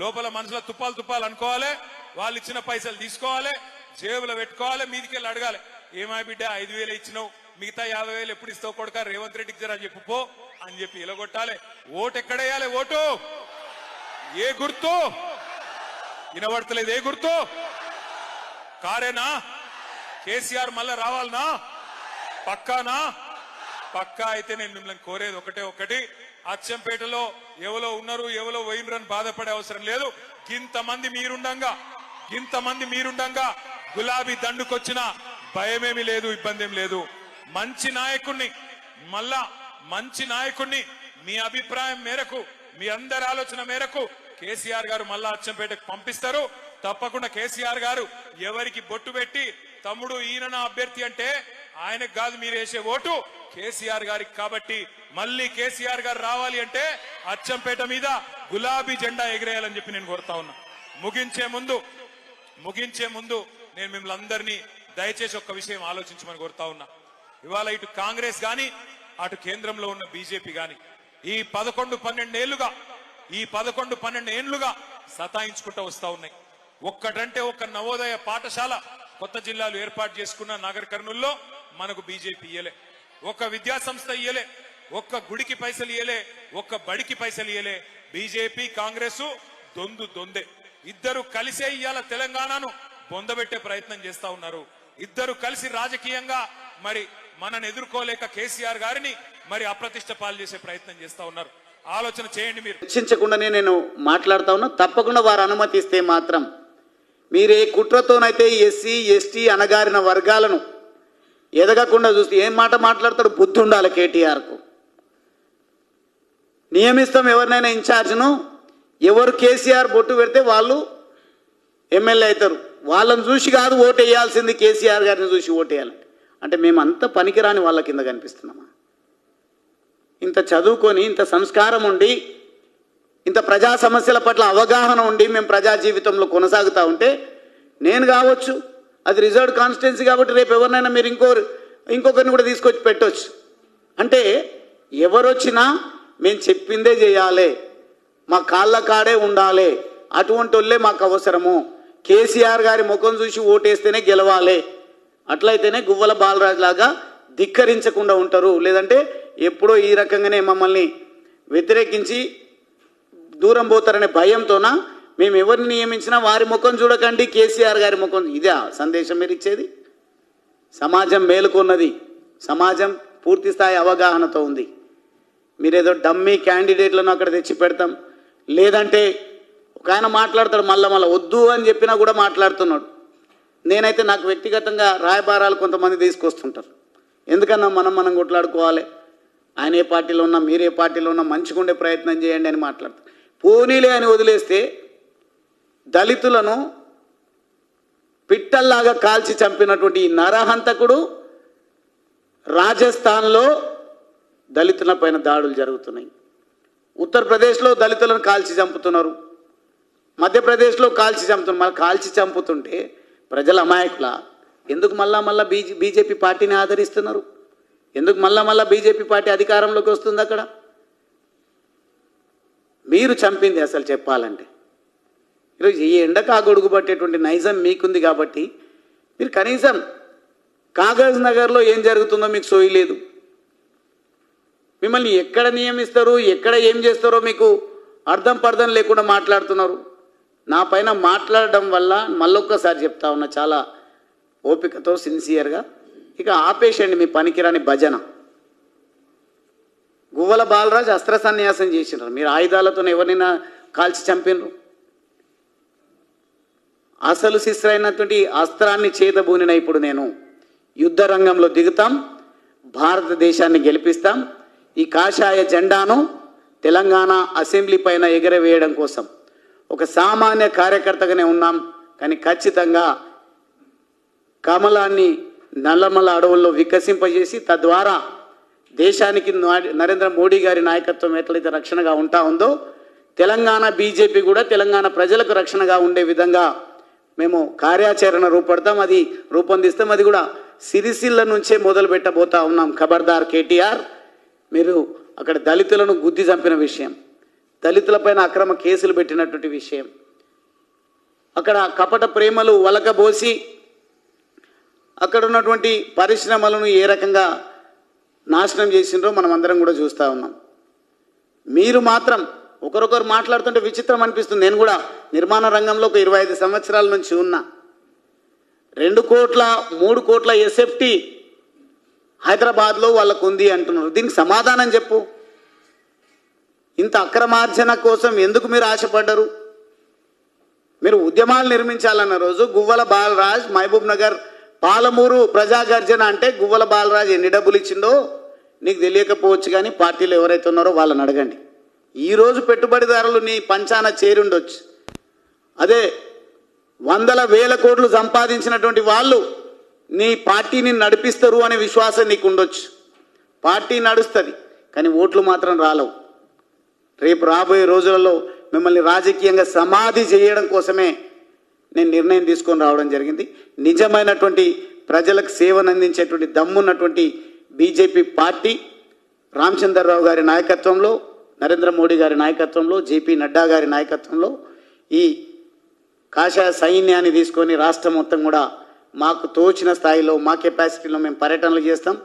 లోపల మనసులో తుప్పాలు అనుకోవాలి, వాళ్ళు ఇచ్చిన పైసలు తీసుకోవాలి, జేబులో పెట్టుకోవాలి, మీదికెళ్ళి అడగాలి, ఏమా బిడ్డ 5,000 ఇచ్చినావు, మిగతా 50,000 ఎప్పుడు ఇస్తావు కొడుక, రేవంత్ రెడ్డికి జరా చెప్పు పో అని చెప్పి ఇలగొట్టాలి. ఓటు ఎక్కడేయాలి? ఓటు ఏ గుర్తు వినబడతలేదు? ఏ గుర్తు? కారేనా? కేసీఆర్ మళ్ళా రావాలనా? పక్కానా? పక్కా అయితే నేను మిమ్మల్ని కోరేది ఒకటి, అచ్చంపేటలో ఎవరో ఉన్నారు, ఎవరో పోయినరని బాధపడే అవసరం లేదు. ఇంతమంది మీరుండంగా గులాబీ దండుకొచ్చిన భయమేమి లేదు, ఇబ్బంది ఏం లేదు. మంచి నాయకుడిని మీ అభిప్రాయం మేరకు, మీ అందరి ఆలోచన మేరకు కేసీఆర్ గారు మళ్ళా అచ్చంపేటకు పంపిస్తారు. తప్పకుండా కేసీఆర్ గారు ఎవరికి బొట్టు పెట్టి తమ్ముడు ఈయన నా అభ్యర్థి అంటే ఆయనకు కాదు మీరు వేసే ఓటు కేసీఆర్ గారికి. కాబట్టి మళ్ళీ కేసీఆర్ గారు రావాలి అంటే అచ్చంపేట మీద గులాబీ జెండా ఎగిరేయాలని చెప్పి నేను కోరుతా ఉన్నా. ముగించే ముందు నేను మిమ్మల్ని అందరినీ దయచేసి ఒక్క విషయం ఆలోచించమని కోరుతా ఉన్నా. ఇవాళ ఇటు కాంగ్రెస్ గాని అటు కేంద్రంలో ఉన్న బీజేపీ గాని ఈ 11-12 ఏళ్లుగా సతాయించుకుంటూ వస్తా ఉన్నాయి. ఒక్కటంటే ఒక్క నవోదయ పాఠశాల కొత్త జిల్లాలు ఏర్పాటు చేసుకున్న నాగర్ కర్నూల్లో మనకు బీజేపీ ఇయ్యలే, ఒక్క విద్యా సంస్థ ఇయ్యలే, ఒక్క గుడికి పైసలు ఇయ్యలే, ఒక్క బడికి పైసలు ఇయ్యలే. బీజేపీ కాంగ్రెస్ దొందే. ఇద్దరు కలిసే ఇయ్యాల తెలంగాణను బొందబెట్టే ప్రయత్నం చేస్తా ఉన్నారు. ఇద్దరు కలిసి రాజకీయంగా మరి మనని ఎదుర్కోలేక కేసీఆర్ గారిని మరి అప్రతిష్ట పాలు చేసే ప్రయత్నం చేస్తా ఉన్నారు. ఆలోచన చేయండి. మీరు చర్చించకుండానే నేను మాట్లాడుతా ఉన్నా. తప్పకుండా వారు అనుమతిస్తే మాత్రం మీరే కుట్రతోనైతే ఎస్సీ ఎస్టీ అణగారిన వర్గాలను ఎదగకుండా చూస్తే ఏం మాట మాట్లాడతాడు? బుద్ధి ఉండాలి కేటీఆర్కు. నియమిస్తాం ఎవరినైనా ఇన్ఛార్జ్ను, ఎవరు కేసీఆర్ బొట్టు పెడితే వాళ్ళు ఎమ్మెల్యే అవుతారు. వాళ్ళని చూసి కాదు ఓటు వేయాల్సింది, కేసీఆర్ గారిని చూసి ఓటు వేయాలంటే. అంటే మేమంతా పనికిరాని వాళ్ళ కింద కనిపిస్తున్నామా? ఇంత చదువుకొని, ఇంత సంస్కారం ఉండి, ఇంత ప్రజా సమస్యల పట్ల అవగాహన ఉండి మేము ప్రజా జీవితంలో కొనసాగుతూ ఉంటే, నేను కావచ్చు, అది రిజర్వ్డ్ కాన్స్టిట్యున్సీ కాబట్టి రేపు ఎవరినైనా మీరు ఇంకొకరిని కూడా తీసుకొచ్చి పెట్టవచ్చు. అంటే ఎవరొచ్చినా మేము చెప్పిందే చేయాలి, మా కాళ్ళ కాడే ఉండాలి, అటువంటి వాళ్ళే మాకు అవసరము. కేసీఆర్ గారి ముఖం చూసి ఓటేస్తేనే గెలవాలి, అట్లయితేనే గువ్వల బాలరాజు లాగా ధిక్కరించకుండా ఉంటారు. లేదంటే ఎప్పుడో ఈ రకంగానే మమ్మల్ని వ్యతిరేకించి దూరం పోతారనే భయంతోన మేము ఎవరిని నియమించినా వారి ముఖం చూడకండి, కేసీఆర్ గారి ముఖం. ఇదే సందేశం మీరు ఇచ్చేది? సమాజం మేలుకున్నది, సమాజం పూర్తి స్థాయి అవగాహనతో ఉంది. మీరేదో డమ్మీ క్యాండిడేట్లను అక్కడ తెచ్చి పెడతాం, లేదంటే ఒక ఆయన మాట్లాడతాడు మళ్ళా వద్దు అని చెప్పినా కూడా మాట్లాడుతున్నాడు. నేనైతే నాకు వ్యక్తిగతంగా రాయబారాలు కొంతమంది తీసుకొస్తుంటారు. ఎందుకన్నా మనం కొట్లాడుకోవాలి, ఆయన ఏ పార్టీలో ఉన్నా మీరే పార్టీలో ఉన్నా మంచిగా ఉండే ప్రయత్నం చేయండి అని మాట్లాడతారు. పోనీలే అని వదిలేస్తే దళితులను పిట్టల్లాగా కాల్చి చంపినటువంటి ఈ నరహంతకుడు రాజస్థాన్లో దళితుల పైన దాడులు జరుగుతున్నాయి. ఉత్తరప్రదేశ్లో దళితులను కాల్చి చంపుతున్నారు, మధ్యప్రదేశ్లో కాల్చి చంపుతున్నారు. మళ్ళీ కాల్చి చంపుతుంటే ప్రజల అమాయకుల ఎందుకు మళ్ళా బీజేపీ పార్టీని ఆదరిస్తున్నారు? ఎందుకు మళ్ళా బీజేపీ పార్టీ అధికారంలోకి వస్తుంది? అక్కడ మీరు చంపింది అసలు చెప్పాలంటే ఈరోజు ఈ ఎండకు ఆ గొడుగు పట్టేటువంటి నైజం మీకుంది. కాబట్టి మీరు కనీసం కాగజ్ నగర్లో ఏం జరుగుతుందో మీకు సోయలేదు. మిమ్మల్ని ఎక్కడ నియమిస్తారు, ఎక్కడ ఏం చేస్తారో మీకు అర్థం పర్థం లేకుండా మాట్లాడుతున్నారు. నా పైన మాట్లాడడం వల్ల మళ్ళొక్కసారి చెప్తా ఉన్నా, చాలా ఓపికతో సిన్సియర్గా, ఇక ఆపేసండి మీ పనికిరాని భజన. గువ్వల బాలరాజు అస్త్ర సన్యాసం చేసినారు, మీరు ఆయుధాలతో ఎవరినైనా కాల్చి చంపినరు. అసలు శిస్త్రైనటువంటి అస్త్రాన్ని చేతబూనిన ఇప్పుడు నేను యుద్ధ రంగంలో దిగుతాం, భారతదేశాన్ని గెలిపిస్తాం. ఈ కాషాయ జెండాను తెలంగాణ అసెంబ్లీ పైన ఎగరవేయడం కోసం ఒక సామాన్య కార్యకర్తగానే ఉన్నాం. కానీ ఖచ్చితంగా కమలాన్ని నల్లమల అడవుల్లో వికసింపజేసి తద్వారా దేశానికి నరేంద్ర మోడీ గారి నాయకత్వం ఎట్లయితే రక్షణగా ఉంటా ఉందో, తెలంగాణ బీజేపీ కూడా తెలంగాణ ప్రజలకు రక్షణగా ఉండే విధంగా మేము కార్యాచరణ రూపొందిస్తాం. అది కూడా సిరిసిల్ల నుంచే మొదలు పెట్టబోతా ఉన్నాం. ఖబర్దార్ కేటీఆర్, మీరు అక్కడ దళితులను గుద్ది చంపిన విషయం, దళితులపైన అక్రమ కేసులు పెట్టినటువంటి విషయం, అక్కడ కపట ప్రేమలు వలకబోసి అక్కడ ఉన్నటువంటి పరిశ్రమలను ఏ రకంగా నాశనం చేసిండ్రో మనం అందరం కూడా చూస్తూ ఉన్నాం. మీరు మాత్రం ఒకరొకరు మాట్లాడుతుంటే విచిత్రం అనిపిస్తుంది. నేను కూడా నిర్మాణ రంగంలో ఒక 25 సంవత్సరాల నుంచి ఉన్నా. 2 కోట్ల 3 కోట్ల ఎస్ఎఫ్టీ హైదరాబాద్లో వాళ్ళకు ఉంది అంటున్నారు. దీనికి సమాధానం చెప్పు. ఇంత అక్రమార్జన కోసం ఎందుకు మీరు ఆశపడ్డరు? మీరు ఉద్యమాలు నిర్మించాలన్న రోజు గువ్వల బాలరాజ్ మహబూబ్ నగర్ పాలమూరు ప్రజాగర్జన అంటే గువ్వల బాలరాజ్ ఎన్ని డబ్బులు ఇచ్చిండో నీకు తెలియకపోవచ్చు, కానీ పార్టీలో ఎవరైతే ఉన్నారో వాళ్ళని అడగండి. ఈరోజు పెట్టుబడిదారులు నీ పంచాన చేరుండొచ్చు. అదే వందల వేల కోట్లు సంపాదించినటువంటి వాళ్ళు నీ పార్టీని నడిపిస్తారు అనే విశ్వాసం నీకు ఉండొచ్చు. పార్టీ నడుస్తుంది, కానీ ఓట్లు మాత్రం రాలవు. రేపు రాబోయే రోజులలో మిమ్మల్ని రాజకీయంగా సమాధి చేయడం కోసమే నేను నిర్ణయం తీసుకొని రావడం జరిగింది. నిజమైనటువంటి ప్రజలకు సేవను అందించేటువంటి దమ్మున్నటువంటి బీజేపీ పార్టీ రామచంద్రరావు గారి నాయకత్వంలో, నరేంద్ర మోడీ గారి నాయకత్వంలో, జేపీ నడ్డా గారి నాయకత్వంలో ఈ కాషాయ సైన్యాన్ని తీసుకొని రాష్ట్రం మొత్తం కూడా మాకు తోచిన స్థాయిలో మా కెపాసిటీలో మేము పర్యటనలు చేస్తాం.